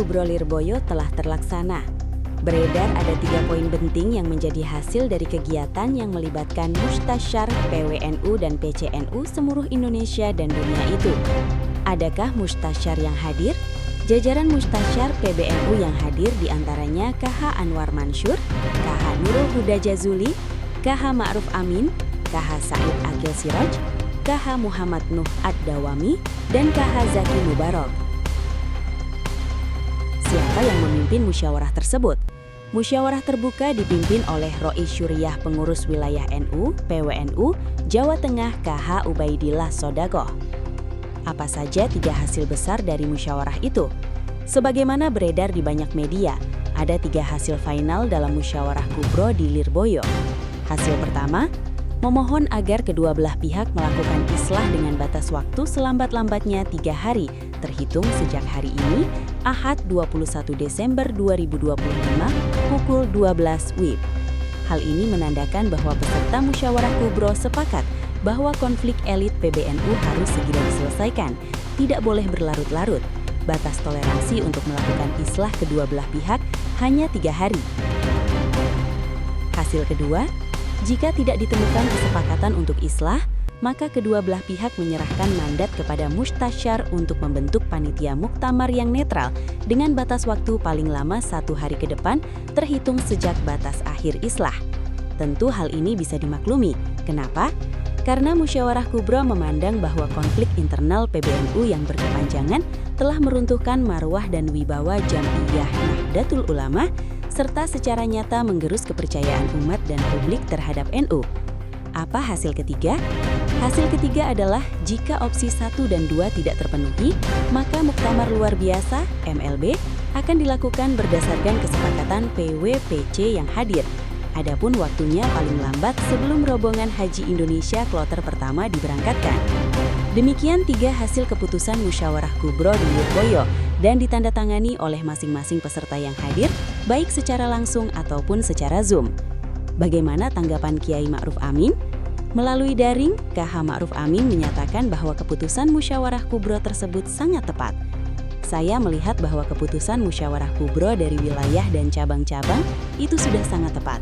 Kubro Lirboyo telah terlaksana. Beredar ada 3 poin penting yang menjadi hasil dari kegiatan yang melibatkan Mustasyar, PWNU dan PCNU seluruh Indonesia dan dunia itu. Adakah Mustasyar yang hadir? Jajaran Mustasyar PBNU yang hadir diantaranya KH Anwar Mansur, KH Nurul Huda Jazuli, KH Ma'ruf Amin, KH Said Akil Siraj, KH Muhammad Nuh Ad-Dawami, dan KH Zaki Mubarok. Siapa yang memimpin musyawarah tersebut? Musyawarah terbuka dipimpin oleh Rois Syuriah Pengurus Wilayah NU, PWNU, Jawa Tengah KH Ubaidillah Sodagoh. Apa saja 3 hasil besar dari musyawarah itu? Sebagaimana beredar di banyak media, ada 3 hasil final dalam musyawarah Kubro di Lirboyo. Hasil pertama, memohon agar kedua belah pihak melakukan islah dengan batas waktu selambat-lambatnya 3 hari, terhitung sejak hari ini, Ahad 21 Desember 2025, pukul 12 WIB. Hal ini menandakan bahwa peserta musyawarah Kubro sepakat bahwa konflik elit PBNU harus segera diselesaikan, tidak boleh berlarut-larut. Batas toleransi untuk melakukan islah kedua belah pihak hanya 3 hari. Hasil kedua, jika tidak ditemukan kesepakatan untuk islah, maka kedua belah pihak menyerahkan mandat kepada Mustasyar untuk membentuk panitia muktamar yang netral dengan batas waktu paling lama 1 hari ke depan terhitung sejak batas akhir islah. Tentu hal ini bisa dimaklumi. Kenapa? Karena musyawarah Kubro memandang bahwa konflik internal PBNU yang berkepanjangan telah meruntuhkan marwah dan wibawa Jam'iyah Nahdlatul Ulama serta secara nyata menggerus kepercayaan umat dan publik terhadap NU. Apa hasil ketiga? Hasil ketiga adalah jika opsi 1 dan 2 tidak terpenuhi, maka muktamar luar biasa MLB akan dilakukan berdasarkan kesepakatan PWPC yang hadir. Adapun waktunya paling lambat sebelum rombongan Haji Indonesia kloter pertama diberangkatkan. Demikian 3 hasil keputusan musyawarah Kubro di Lirboyo dan ditandatangani oleh masing-masing peserta yang hadir, baik secara langsung ataupun secara Zoom. Bagaimana tanggapan Kiai Ma'ruf Amin? Melalui daring, KH Ma'ruf Amin menyatakan bahwa keputusan musyawarah Kubro tersebut sangat tepat. Saya melihat bahwa keputusan musyawarah Kubro dari wilayah dan cabang-cabang itu sudah sangat tepat.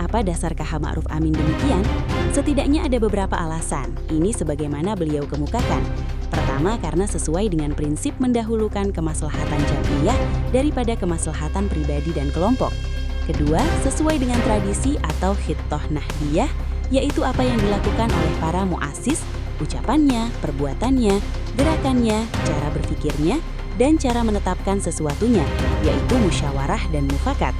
Apa dasar KH Ma'ruf Amin demikian? Setidaknya ada beberapa alasan. Ini sebagaimana beliau kemukakan. Pertama, karena sesuai dengan prinsip mendahulukan kemaslahatan jam'iyah daripada kemaslahatan pribadi dan kelompok. Kedua, sesuai dengan tradisi atau khittoh nahdiyah, yaitu apa yang dilakukan oleh para muassis, ucapannya, perbuatannya, gerakannya, cara berpikirnya, dan cara menetapkan sesuatunya, yaitu musyawarah dan mufakat.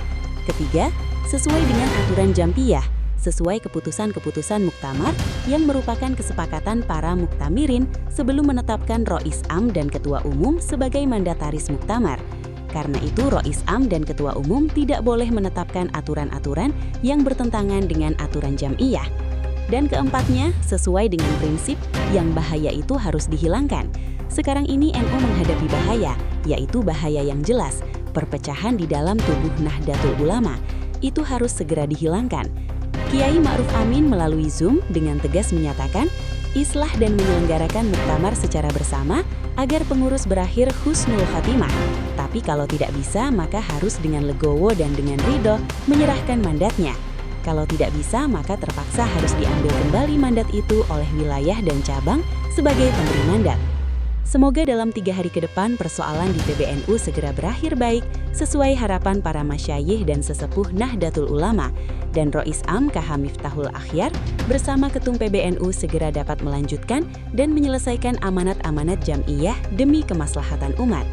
Ketiga, sesuai dengan aturan jam'iyah, sesuai keputusan-keputusan muktamar yang merupakan kesepakatan para muktamirin sebelum menetapkan Rois Am dan Ketua Umum sebagai mandataris muktamar. Karena itu, Rois Am dan Ketua Umum tidak boleh menetapkan aturan-aturan yang bertentangan dengan aturan jam'iyah. Dan keempatnya, sesuai dengan prinsip yang bahaya itu harus dihilangkan. Sekarang ini NU menghadapi bahaya, yaitu bahaya yang jelas, perpecahan di dalam tubuh Nahdlatul Ulama. Itu harus segera dihilangkan. Kiai Ma'ruf Amin melalui Zoom dengan tegas menyatakan, islah dan menyelenggarakan muktamar secara bersama agar pengurus berakhir husnul khatimah. Tapi kalau tidak bisa, maka harus dengan legowo dan dengan ridho menyerahkan mandatnya. Kalau tidak bisa, maka terpaksa harus diambil kembali mandat itu oleh wilayah dan cabang sebagai pemberi mandat. Semoga dalam 3 hari ke depan persoalan di PBNU segera berakhir baik sesuai harapan para masyayikh dan sesepuh Nahdlatul Ulama, dan Rois Am KH Miftahul Akhyar bersama Ketum PBNU segera dapat melanjutkan dan menyelesaikan amanat-amanat jam'iyah demi kemaslahatan umat.